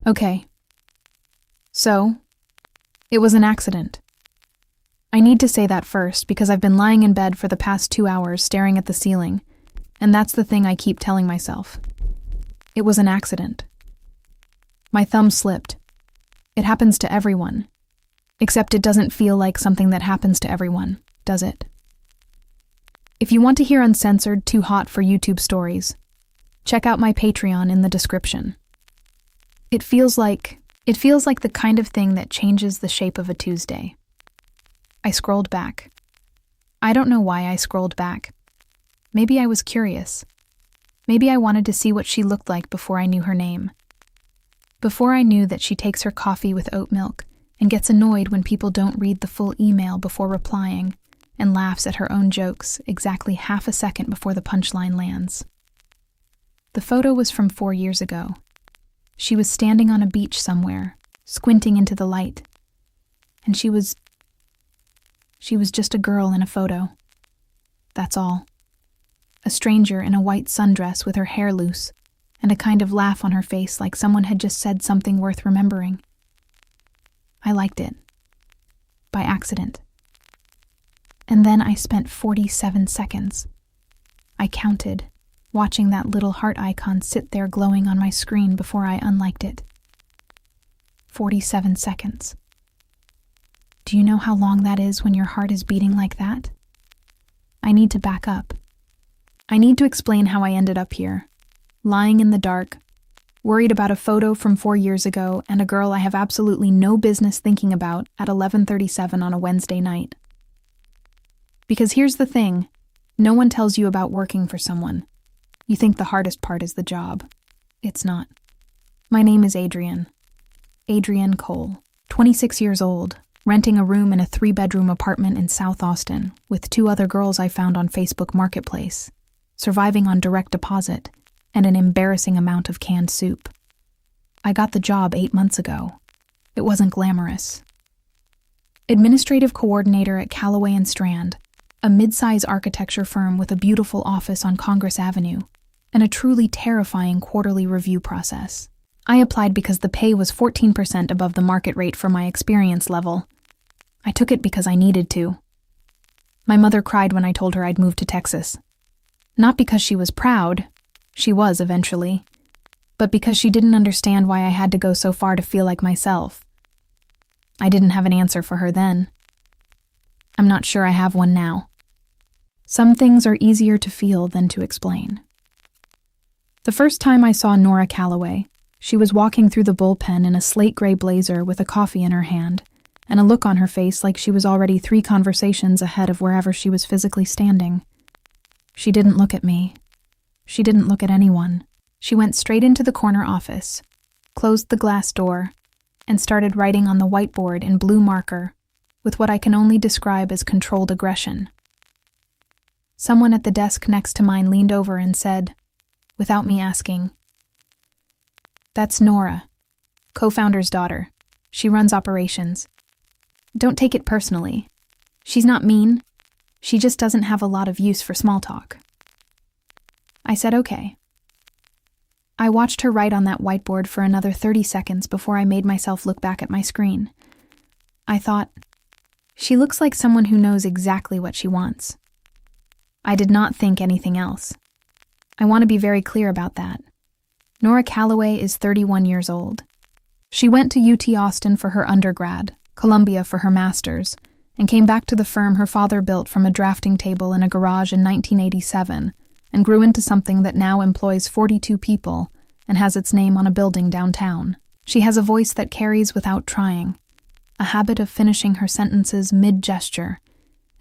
Okay. So, it was an accident. I need to say that first because I've been lying in bed for the past 2 hours staring at the ceiling, and that's the thing I keep telling myself. It was an accident. My thumb slipped. It happens to everyone. Except it doesn't feel like something that happens to everyone, does it? If you want to hear uncensored, too hot for YouTube stories, check out my Patreon in the description. It feels like the kind of thing that changes the shape of a Tuesday. I scrolled back. I don't know why I scrolled back. Maybe I was curious. Maybe I wanted to see what she looked like before I knew her name. Before I knew that she takes her coffee with oat milk and gets annoyed when people don't read the full email before replying and laughs at her own jokes exactly half a second before the punchline lands. The photo was from 4 years ago. She was standing on a beach somewhere, squinting into the light. And she was just a girl in a photo. That's all. A stranger in a white sundress with her hair loose, and a kind of laugh on her face like someone had just said something worth remembering. I liked it. By accident. And then I spent 47 seconds. I counted, watching that little heart icon sit there glowing on my screen before I unliked it. 47 seconds. Do you know how long that is when your heart is beating like that? I need to back up. I need to explain how I ended up here, lying in the dark, worried about a photo from 4 years ago and a girl I have absolutely no business thinking about at 11:37 on a Wednesday night. Because here's the thing, no one tells you about working for someone. You think the hardest part is the job. It's not. My name is Adrienne. Adrienne Cole, 26 years old, renting a room in a 3-bedroom apartment in South Austin with 2 other girls I found on Facebook Marketplace, surviving on direct deposit and an embarrassing amount of canned soup. I got the job 8 months ago. It wasn't glamorous. Administrative coordinator at Callaway and Strand, a mid-size architecture firm with a beautiful office on Congress Avenue, and a truly terrifying quarterly review process. I applied because the pay was 14% above the market rate for my experience level. I took it because I needed to. My mother cried when I told her I'd moved to Texas. Not because she was proud, she was eventually, but because she didn't understand why I had to go so far to feel like myself. I didn't have an answer for her then. I'm not sure I have one now. Some things are easier to feel than to explain. The first time I saw Nora Callaway, she was walking through the bullpen in a slate gray blazer with a coffee in her hand, and a look on her face like she was already 3 conversations ahead of wherever she was physically standing. She didn't look at me. She didn't look at anyone. She went straight into the corner office, closed the glass door, and started writing on the whiteboard in blue marker with what I can only describe as controlled aggression. Someone at the desk next to mine leaned over and said, without me asking, "That's Nora, co-founder's daughter. She runs operations. Don't take it personally. She's not mean. She just doesn't have a lot of use for small talk." I said okay. I watched her write on that whiteboard for another 30 seconds before I made myself look back at my screen. I thought, she looks like someone who knows exactly what she wants. I did not think anything else. I want to be very clear about that. Nora Callaway is 31 years old. She went to UT Austin for her undergrad, Columbia for her master's, and came back to the firm her father built from a drafting table in a garage in 1987, and grew into something that now employs 42 people and has its name on a building downtown. She has a voice that carries without trying, a habit of finishing her sentences mid-gesture,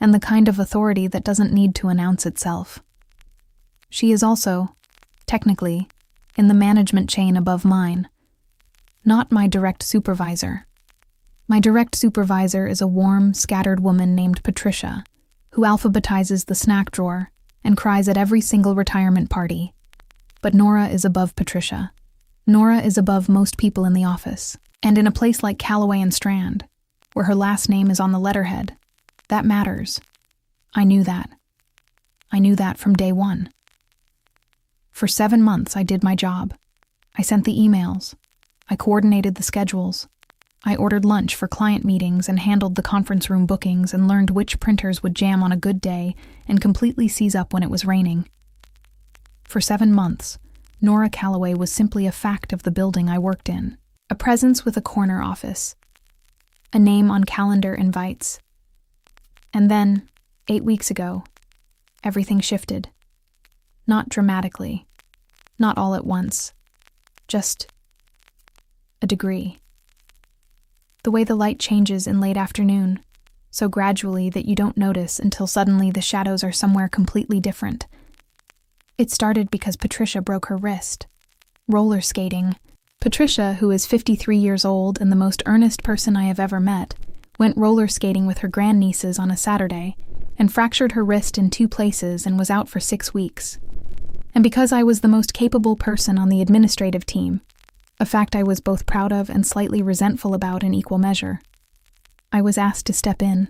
and the kind of authority that doesn't need to announce itself. She is also, technically, in the management chain above mine. Not my direct supervisor. My direct supervisor is a warm, scattered woman named Patricia, who alphabetizes the snack drawer and cries at every single retirement party. But Nora is above Patricia. Nora is above most people in the office. And in a place like Callaway and Strand, where her last name is on the letterhead, that matters. I knew that. I knew that from day one. For 7 months, I did my job. I sent the emails. I coordinated the schedules. I ordered lunch for client meetings and handled the conference room bookings and learned which printers would jam on a good day and completely seize up when it was raining. For 7 months, Nora Callaway was simply a fact of the building I worked in, a presence with a corner office, a name on calendar invites. And then, 8 weeks ago, everything shifted. Not dramatically, not all at once, just a degree. The way the light changes in late afternoon, so gradually that you don't notice until suddenly the shadows are somewhere completely different. It started because Patricia broke her wrist. Roller skating. Patricia, who is 53 years old and the most earnest person I have ever met, went roller skating with her grandnieces on a Saturday and fractured her wrist in 2 places and was out for 6 weeks. And because I was the most capable person on the administrative team, a fact I was both proud of and slightly resentful about in equal measure, I was asked to step in.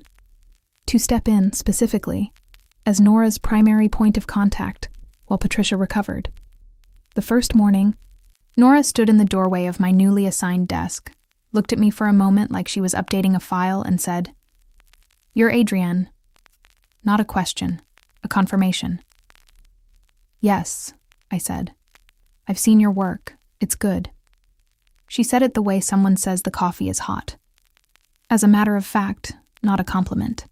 To step in, specifically, as Nora's primary point of contact while Patricia recovered. The first morning, Nora stood in the doorway of my newly assigned desk, looked at me for a moment like she was updating a file, and said, "You're Adrienne." Not a question, a confirmation. "Yes," I said. "I've seen your work. It's good." She said it the way someone says the coffee is hot. As a matter of fact, not a compliment.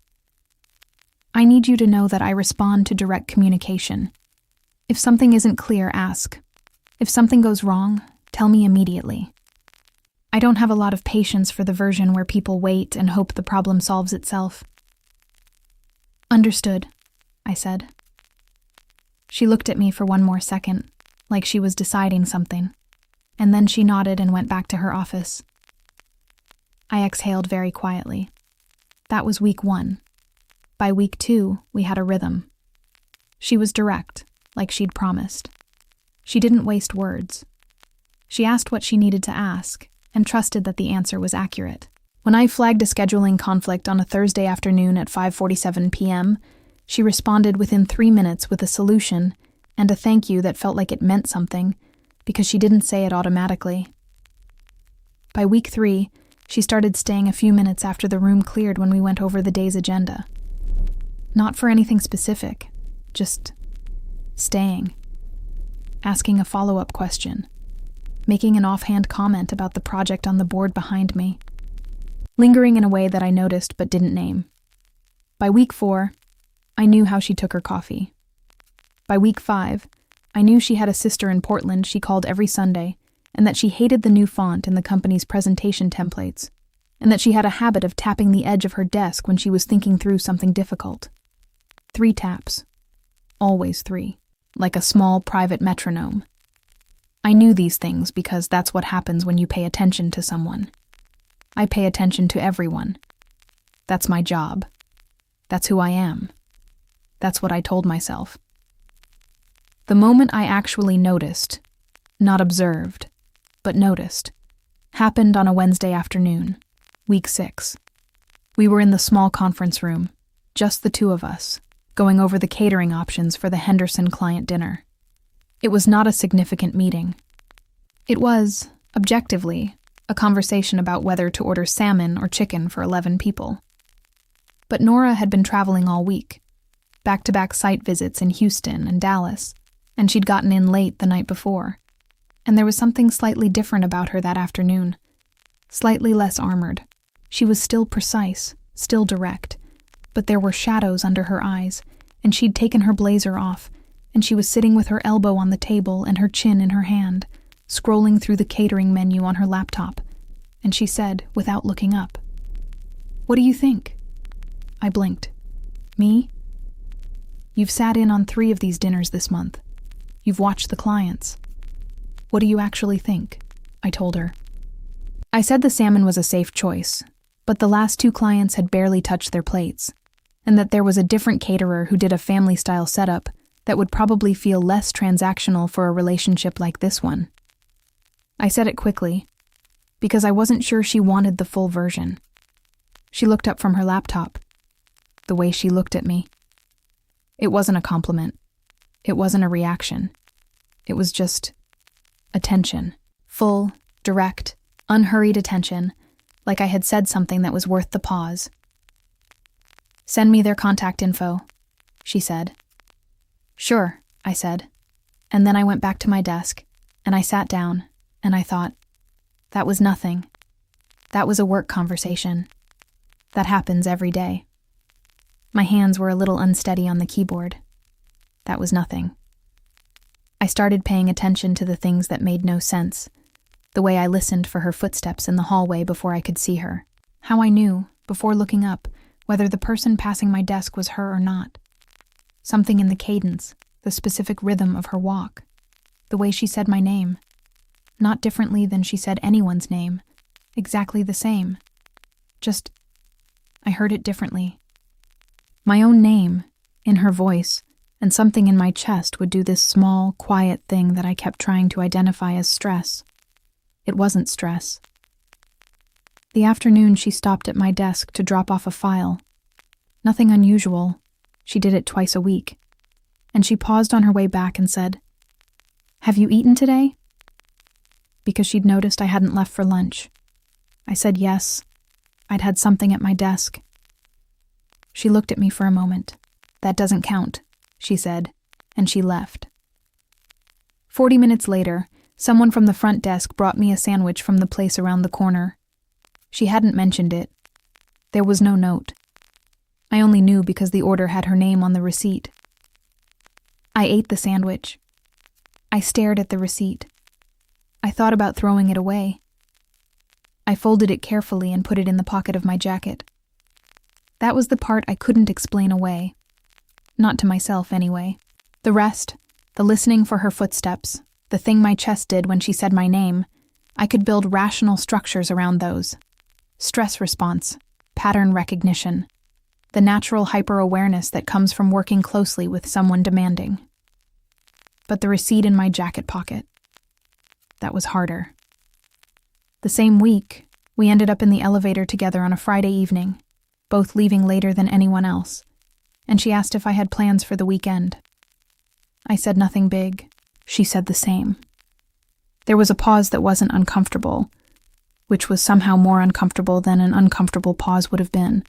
I need you to know that I respond to direct communication. If something isn't clear, ask. If something goes wrong, tell me immediately. I don't have a lot of patience for the version where people wait and hope the problem solves itself. "Understood," I said. She looked at me for one more second, like she was deciding something, and then she nodded and went back to her office. I exhaled very quietly. That was week 1. By week 2, we had a rhythm. She was direct, like she'd promised. She didn't waste words. She asked what she needed to ask, and trusted that the answer was accurate. When I flagged a scheduling conflict on a Thursday afternoon at 5:47 p.m., she responded within 3 minutes with a solution and a thank you that felt like it meant something, because she didn't say it automatically. By week 3, she started staying a few minutes after the room cleared when we went over the day's agenda. Not for anything specific, just staying. Asking a follow-up question. Making an offhand comment about the project on the board behind me. Lingering in a way that I noticed but didn't name. By week 4, I knew how she took her coffee. By week 5, I knew she had a sister in Portland she called every Sunday, and that she hated the new font in the company's presentation templates, and that she had a habit of tapping the edge of her desk when she was thinking through something difficult. 3 taps. Always 3. Like a small private metronome. I knew these things because that's what happens when you pay attention to someone. I pay attention to everyone. That's my job. That's who I am. That's what I told myself. The moment I actually noticed, not observed, but noticed, happened on a Wednesday afternoon, week 6. We were in the small conference room, just the 2 of us, going over the catering options for the Henderson client dinner. It was not a significant meeting. It was, objectively, a conversation about whether to order salmon or chicken for 11 people. But Nora had been traveling all week, back-to-back site visits in Houston and Dallas, and she'd gotten in late the night before. And there was something slightly different about her that afternoon. Slightly less armored. She was still precise, still direct, but there were shadows under her eyes, and she'd taken her blazer off, and she was sitting with her elbow on the table and her chin in her hand, scrolling through the catering menu on her laptop, and she said, without looking up, "What do you think?" I blinked. "Me? You've sat in on 3 of these dinners this month. You've watched the clients. What do you actually think?" I told her. I said the salmon was a safe choice, but the last 2 clients had barely touched their plates, and that there was a different caterer who did a family-style setup that would probably feel less transactional for a relationship like this one. I said it quickly, because I wasn't sure she wanted the full version. She looked up from her laptop, the way she looked at me. It wasn't a compliment. It wasn't a reaction. It was just attention. Full, direct, unhurried attention, like I had said something that was worth the pause. "Send me their contact info," she said. "Sure," I said. And then I went back to my desk, and I sat down, and I thought, that was nothing. That was a work conversation. That happens every day. My hands were a little unsteady on the keyboard. That was nothing. I started paying attention to the things that made no sense. The way I listened for her footsteps in the hallway before I could see her. How I knew, before looking up, whether the person passing my desk was her or not. Something in the cadence, the specific rhythm of her walk. The way she said my name. Not differently than she said anyone's name. Exactly the same. Just, I heard it differently. My own name, in her voice, and something in my chest would do this small, quiet thing that I kept trying to identify as stress. It wasn't stress. The afternoon she stopped at my desk to drop off a file. Nothing unusual. She did it twice a week. And she paused on her way back and said, "Have you eaten today?" Because she'd noticed I hadn't left for lunch. I said yes. I'd had something at my desk. She looked at me for a moment. "That doesn't count," she said, and she left. 40 minutes later, someone from the front desk brought me a sandwich from the place around the corner. She hadn't mentioned it. There was no note. I only knew because the order had her name on the receipt. I ate the sandwich. I stared at the receipt. I thought about throwing it away. I folded it carefully and put it in the pocket of my jacket. That was the part I couldn't explain away. Not to myself, anyway. The rest, the listening for her footsteps, the thing my chest did when she said my name, I could build rational structures around those. Stress response, pattern recognition, the natural hyper-awareness that comes from working closely with someone demanding. But the receipt in my jacket pocket, that was harder. The same week, we ended up in the elevator together on a Friday evening, both leaving later than anyone else, and she asked if I had plans for the weekend. I said nothing big. She said the same. There was a pause that wasn't uncomfortable, which was somehow more uncomfortable than an uncomfortable pause would have been.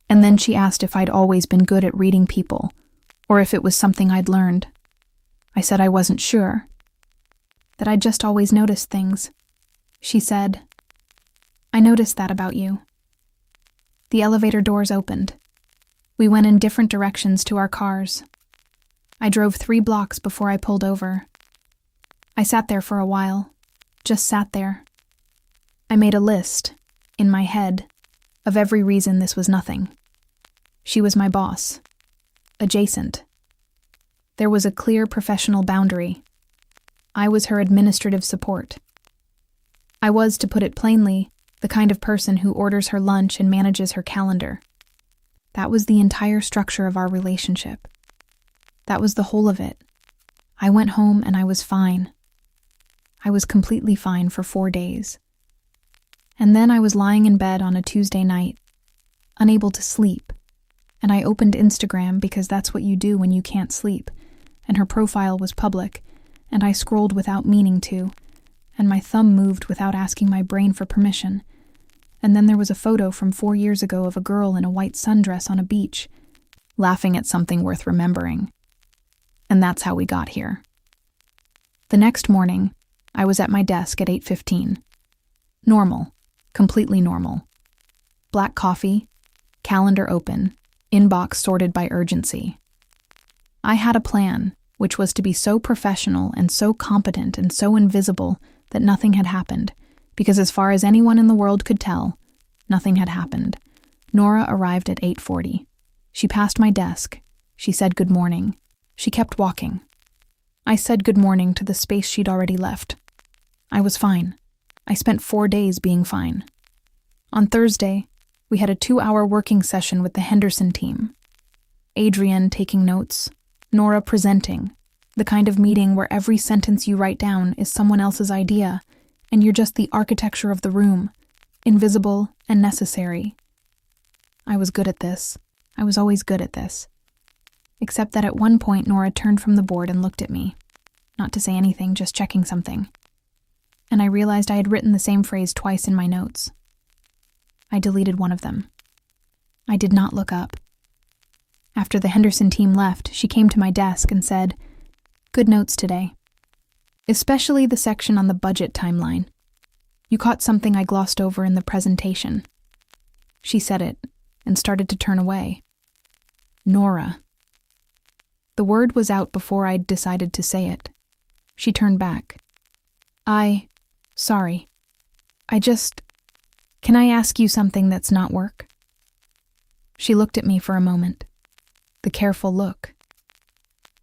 And then she asked if I'd always been good at reading people, or if it was something I'd learned. I said I wasn't sure, that I'd just always noticed things. She said, "I noticed that about you." The elevator doors opened. We went in different directions to our cars. I drove 3 blocks before I pulled over. I sat there for a while, just sat there. I made a list, in my head, of every reason this was nothing. She was my boss. Adjacent. There was a clear professional boundary. I was her administrative support. I was, to put it plainly, the kind of person who orders her lunch and manages her calendar. That was the entire structure of our relationship. That was the whole of it. I went home and I was fine. I was completely fine for 4 days. And then I was lying in bed on a Tuesday night, unable to sleep, and I opened Instagram because that's what you do when you can't sleep, and her profile was public, and I scrolled without meaning to, and my thumb moved without asking my brain for permission. And then there was a photo from 4 years ago of a girl in a white sundress on a beach, laughing at something worth remembering. And that's how we got here. The next morning, I was at my desk at 8:15. Normal, completely normal. Black coffee, calendar open, inbox sorted by urgency. I had a plan, which was to be so professional and so competent and so invisible that nothing had happened, because as far as anyone in the world could tell, nothing had happened. Nora arrived at 8:40. She passed my desk. She said good morning. She kept walking. I said good morning to the space she'd already left. I was fine. I spent 4 days being fine. On Thursday, we had a 2-hour working session with the Henderson team. Adrienne taking notes, Nora presenting, the kind of meeting where every sentence you write down is someone else's idea, and you're just the architecture of the room, invisible and necessary. I was good at this. I was always good at this. Except that at one point Nora turned from the board and looked at me. Not to say anything, just checking something. and I realized I had written the same phrase twice in my notes. I deleted one of them. I did not look up. After the Henderson team left, she came to my desk and said, "Good notes today. Especially the section on the budget timeline. You caught something I glossed over in the presentation." She said it and started to turn away. Nora. The word was out before I'd decided to say it. She turned back. Sorry. Can I ask you something that's not work?" She looked at me for a moment. The careful look.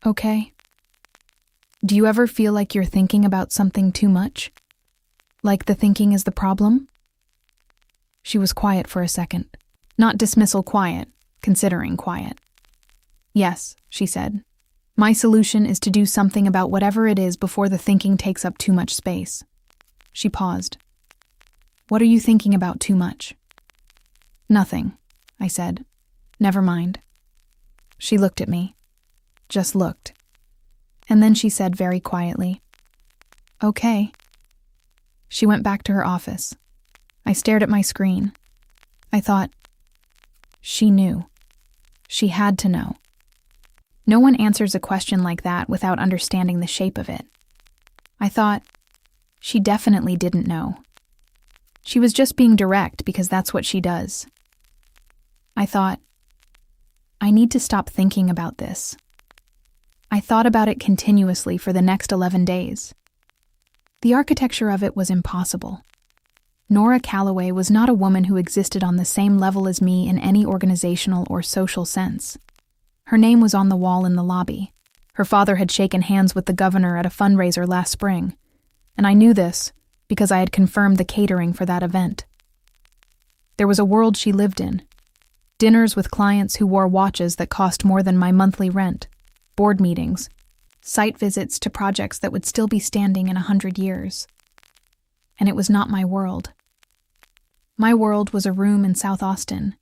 "Okay. Do you ever feel like you're thinking about something too much? Like the thinking is the problem?" She was quiet for a second. Not dismissal quiet, considering quiet. "Yes," she said. "My solution is to do something about whatever it is before the thinking takes up too much space." She paused. "What are you thinking about too much?" "Nothing," I said. "Never mind." She looked at me. Just looked. And then she said very quietly, "Okay." She went back to her office. I stared at my screen. I thought, she knew. She had to know. No one answers a question like that without understanding the shape of it. I thought, she definitely didn't know. She was just being direct because that's what she does. I thought, I need to stop thinking about this. I thought about it continuously for the next 11 days. The architecture of it was impossible. Nora Callaway was not a woman who existed on the same level as me in any organizational or social sense. Her name was on the wall in the lobby. Her father had shaken hands with the governor at a fundraiser last spring, and I knew this because I had confirmed the catering for that event. There was a world she lived in. Dinners with clients who wore watches that cost more than my monthly rent, board meetings, site visits to projects that would still be standing in 100 years. And it was not my world. My world was a room in South Austin,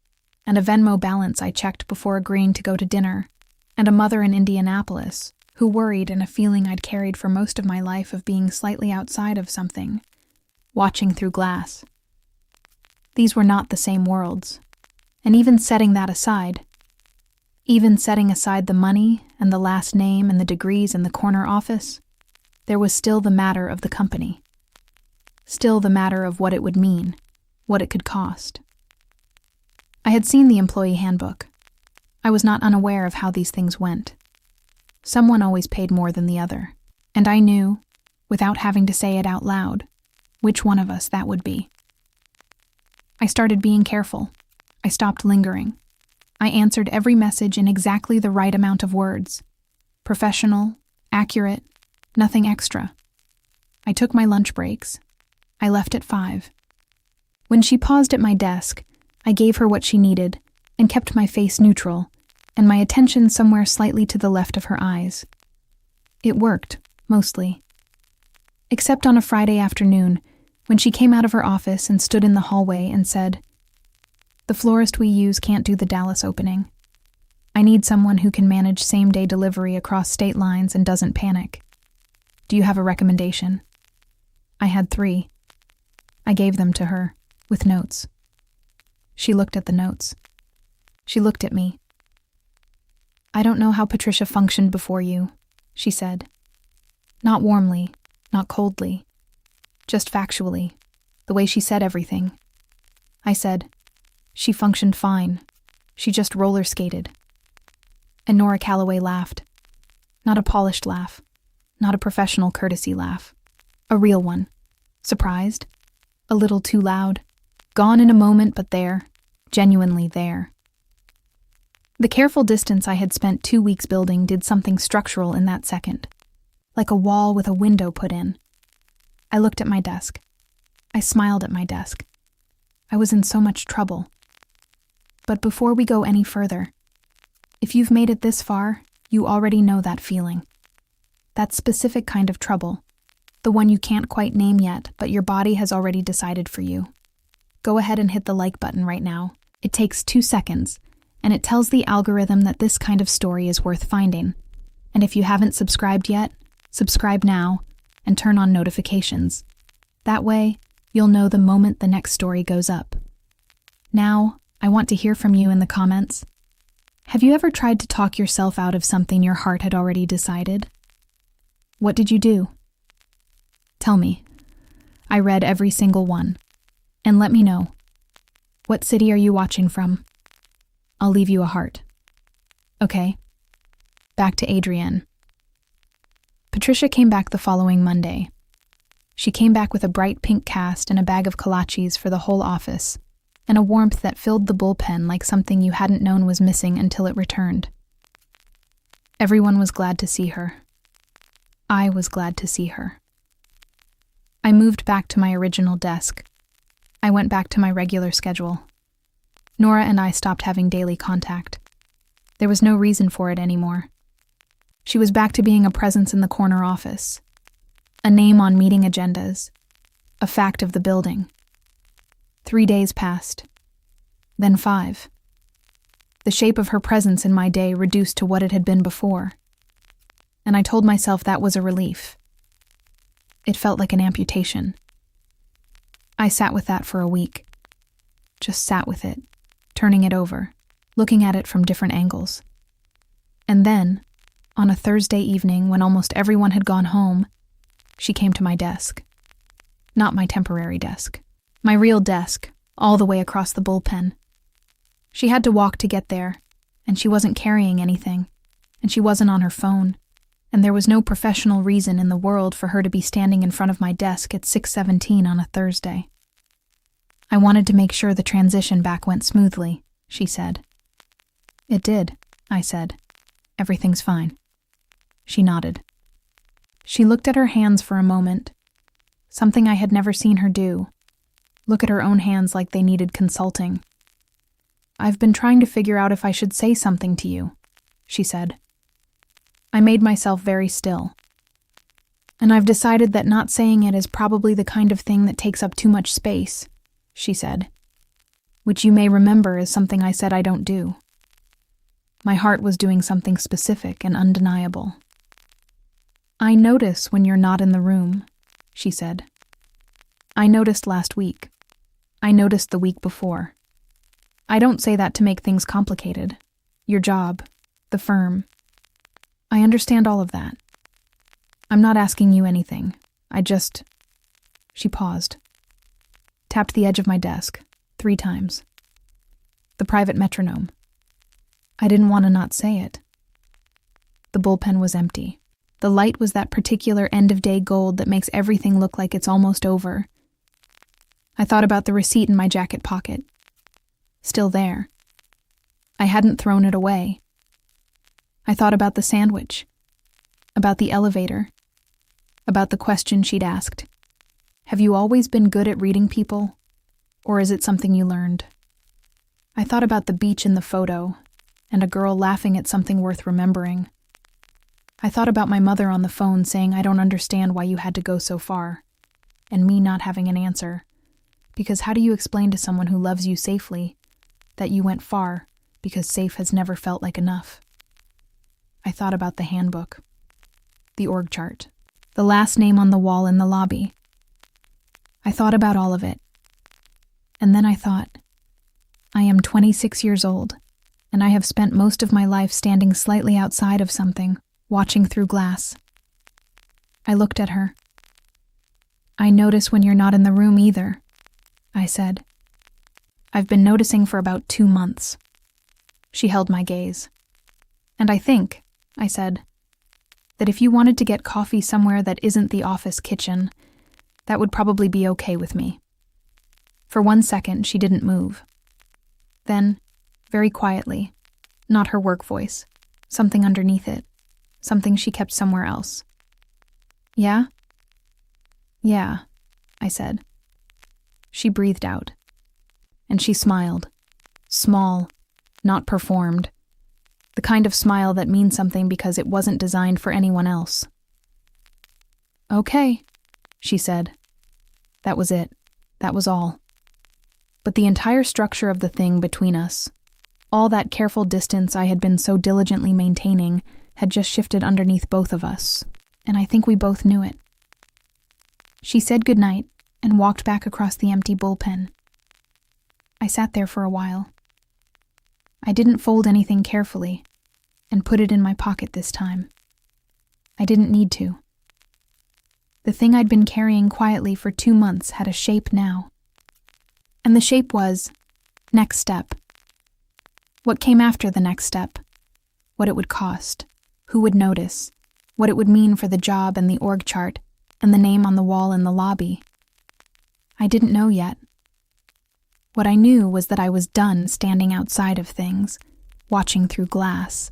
and a Venmo balance I checked before agreeing to go to dinner, and a mother in Indianapolis who worried in a feeling I'd carried for most of my life of being slightly outside of something, watching through glass. These were not the same worlds, and even setting that aside, even setting aside the money and the last name and the degrees in the corner office, there was still the matter of the company. Still the matter of what it would mean, what it could cost. I had seen the employee handbook. I was not unaware of how these things went. Someone always paid more than the other, and I knew, without having to say it out loud, which one of us that would be. I started being careful. I stopped lingering. I answered every message in exactly the right amount of words. Professional, accurate, nothing extra. I took my lunch breaks. I left at 5. When she paused at my desk, I gave her what she needed and kept my face neutral and my attention somewhere slightly to the left of her eyes. It worked, mostly. Except on a Friday afternoon, when she came out of her office and stood in the hallway and said, "The florist we use can't do the Dallas opening. I need someone who can manage same-day delivery across state lines and doesn't panic. Do you have a recommendation?" I had 3. I gave them to her, with notes. She looked at the notes. She looked at me. "I don't know how Patricia functioned before you," she said. Not warmly, not coldly, just factually, the way she said everything. I said, "She functioned fine. She just roller skated." And Nora Callaway laughed. Not a polished laugh, not a professional courtesy laugh. A real one. Surprised, a little too loud, gone in a moment but there, genuinely there. The careful distance I had spent 2 weeks building did something structural in that second, like a wall with a window put in. I looked at my desk. I smiled at my desk. I was in so much trouble. But before we go any further, if you've made it this far, you already know that feeling. That specific kind of trouble, the one you can't quite name yet, but your body has already decided for you. Go ahead and hit the like button right now. It takes 2 seconds, and it tells the algorithm that this kind of story is worth finding. And if you haven't subscribed yet, subscribe now and turn on notifications. That way, you'll know the moment the next story goes up. Now, I want to hear from you in the comments. Have you ever tried to talk yourself out of something your heart had already decided? What did you do? Tell me. I read every single one. And let me know. What city are you watching from? I'll leave you a heart. Okay. Back to Adrienne. Patricia came back the following Monday. She came back with a bright pink cast and a bag of kolaches for the whole office, and a warmth that filled the bullpen like something you hadn't known was missing until it returned. Everyone was glad to see her. I was glad to see her. I moved back to my original desk. I went back to my regular schedule. Nora and I stopped having daily contact. There was no reason for it anymore. She was back to being a presence in the corner office, a name on meeting agendas, a fact of the building. 3 days passed, then 5. The shape of her presence in my day reduced to what it had been before, and I told myself that was a relief. It felt like an amputation. I sat with that for a week. Just sat with it, turning it over, looking at it from different angles. And then, on a Thursday evening when almost everyone had gone home, she came to my desk. Not my temporary desk. My real desk, all the way across the bullpen. She had to walk to get there, and she wasn't carrying anything, and she wasn't on her phone, and there was no professional reason in the world for her to be standing in front of my desk at 6:17 on a Thursday. I wanted to make sure the transition back went smoothly, she said. It did, I said. Everything's fine. She nodded. She looked at her hands for a moment, something I had never seen her do. Look at her own hands like they needed consulting. I've been trying to figure out if I should say something to you, she said. I made myself very still. And I've decided that not saying it is probably the kind of thing that takes up too much space, she said, which you may remember is something I said I don't do. My heart was doing something specific and undeniable. I notice when you're not in the room, she said. I noticed last week. I noticed the week before. I don't say that to make things complicated. Your job, the firm. I understand all of that. I'm not asking you anything. She paused. Tapped the edge of my desk 3 times. The private metronome. I didn't want to not say it. The bullpen was empty. The light was that particular end-of-day gold that makes everything look like it's almost over. I thought about the receipt in my jacket pocket. Still there. I hadn't thrown it away. I thought about the sandwich, about the elevator, about the question she'd asked. Have you always been good at reading people, or is it something you learned? I thought about the beach in the photo, and a girl laughing at something worth remembering. I thought about my mother on the phone saying I don't understand why you had to go so far, and me not having an answer, because how do you explain to someone who loves you safely that you went far because safe has never felt like enough? I thought about the handbook, the org chart, the last name on the wall in the lobby. I thought about all of it. And then I thought, I am 26 years old, and I have spent most of my life standing slightly outside of something, watching through glass. I looked at her. I notice when you're not in the room either, I said. I've been noticing for about 2 months. She held my gaze. And I think, I said, that if you wanted to get coffee somewhere that isn't the office kitchen, that would probably be okay with me. For 1 second, she didn't move. Then, very quietly, not her work voice, something underneath it, something she kept somewhere else. Yeah? Yeah, I said. She breathed out. And she smiled. Small, not performed. The kind of smile that means something because it wasn't designed for anyone else. Okay, she said. That was it. That was all. But the entire structure of the thing between us, all that careful distance I had been so diligently maintaining, had just shifted underneath both of us, and I think we both knew it. She said goodnight, and walked back across the empty bullpen. I sat there for a while. I didn't fold anything carefully and put it in my pocket this time. I didn't need to. The thing I'd been carrying quietly for 2 months had a shape now. And the shape was next step. What came after the next step? What it would cost, who would notice, what it would mean for the job and the org chart and the name on the wall in the lobby. I didn't know yet. What I knew was that I was done standing outside of things, watching through glass.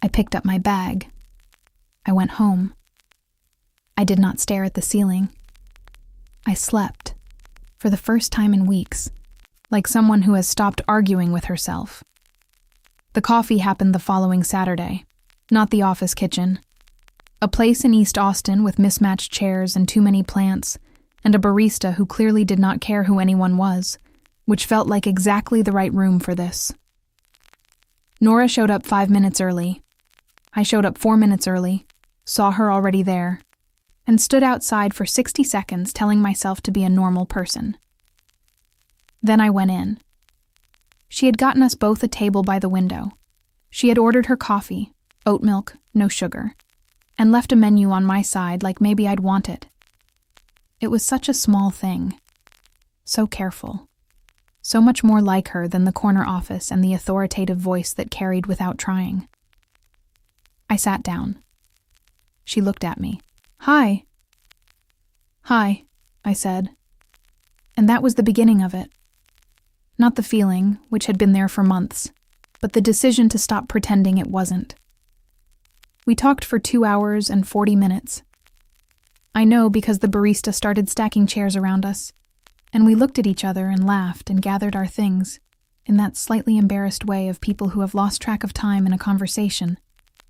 I picked up my bag. I went home. I did not stare at the ceiling. I slept, for the first time in weeks, like someone who has stopped arguing with herself. The coffee happened the following Saturday, not the office kitchen. A place in East Austin with mismatched chairs and too many plants, and a barista who clearly did not care who anyone was, which felt like exactly the right room for this. Nora showed up 5 minutes early. I showed up 4 minutes early, saw her already there, and stood outside for 60 seconds telling myself to be a normal person. Then I went in. She had gotten us both a table by the window. She had ordered her coffee, oat milk, no sugar, and left a menu on my side like maybe I'd want it. It was such a small thing. So careful. So much more like her than the corner office and the authoritative voice that carried without trying. I sat down. She looked at me. "Hi." "Hi," I said. And that was the beginning of it. Not the feeling, which had been there for months, but the decision to stop pretending it wasn't. We talked for 2 hours and 40 minutes. I know because the barista started stacking chairs around us, and we looked at each other and laughed and gathered our things in that slightly embarrassed way of people who have lost track of time in a conversation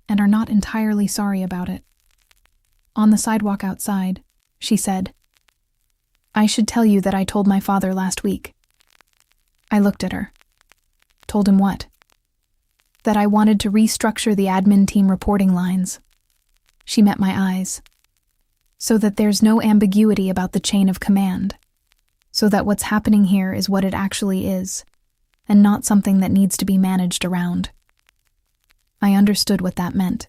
and are not entirely sorry about it. On the sidewalk outside, she said, "I should tell you that I told my father last week." I looked at her. Told him what? That I wanted to restructure the admin team reporting lines. She met my eyes. So that there's no ambiguity about the chain of command. So that what's happening here is what it actually is, and not something that needs to be managed around. I understood what that meant.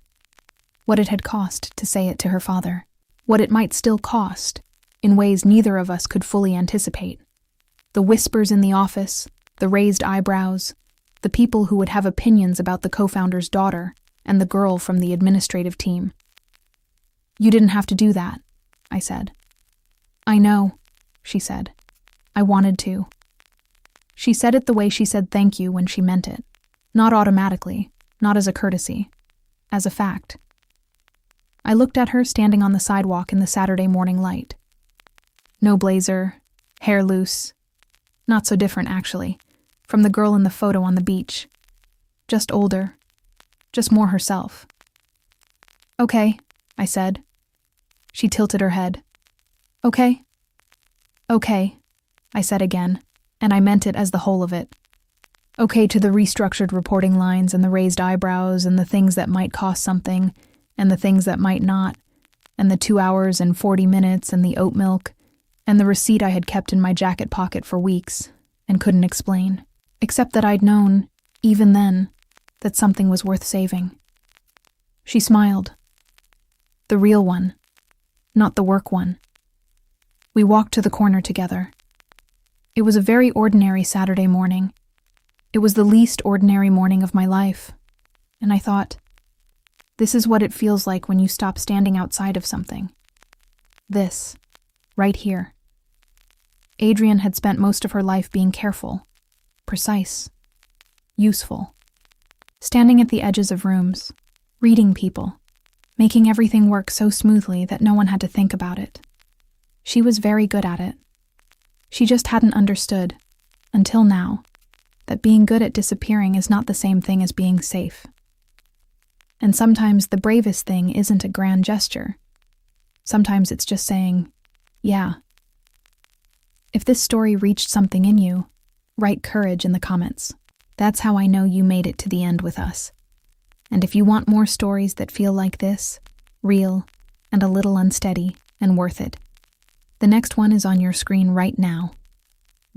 What it had cost to say it to her father. What it might still cost, in ways neither of us could fully anticipate. The whispers in the office, the raised eyebrows, the people who would have opinions about the co-founder's daughter and the girl from the administrative team. "You didn't have to do that," I said. "I know," she said. "I wanted to." She said it the way she said thank you when she meant it. Not automatically, not as a courtesy, as a fact. I looked at her standing on the sidewalk in the Saturday morning light. No blazer, hair loose. Not so different, actually, from the girl in the photo on the beach. Just older. Just more herself. "Okay," I said. She tilted her head. "Okay?" "Okay," I said again, and I meant it as the whole of it. Okay to the restructured reporting lines and the raised eyebrows and the things that might cost something and the things that might not, and the 2 hours and 40 minutes and the oat milk, and the receipt I had kept in my jacket pocket for weeks and couldn't explain, except that I'd known, even then, that something was worth saving. She smiled. The real one, not the work one. We walked to the corner together. It was a very ordinary Saturday morning. It was the least ordinary morning of my life, and I thought, this is what it feels like when you stop standing outside of something. This, right here. Adrienne had spent most of her life being careful, precise, useful, standing at the edges of rooms, reading people, making everything work so smoothly that no one had to think about it. She was very good at it. She just hadn't understood, until now, that being good at disappearing is not the same thing as being safe. And sometimes the bravest thing isn't a grand gesture. Sometimes it's just saying, yeah. If this story reached something in you, write courage in the comments. That's how I know you made it to the end with us. And if you want more stories that feel like this, real, and a little unsteady, and worth it, The next one is on your screen right now.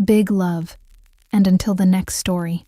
Big love, and until the next story.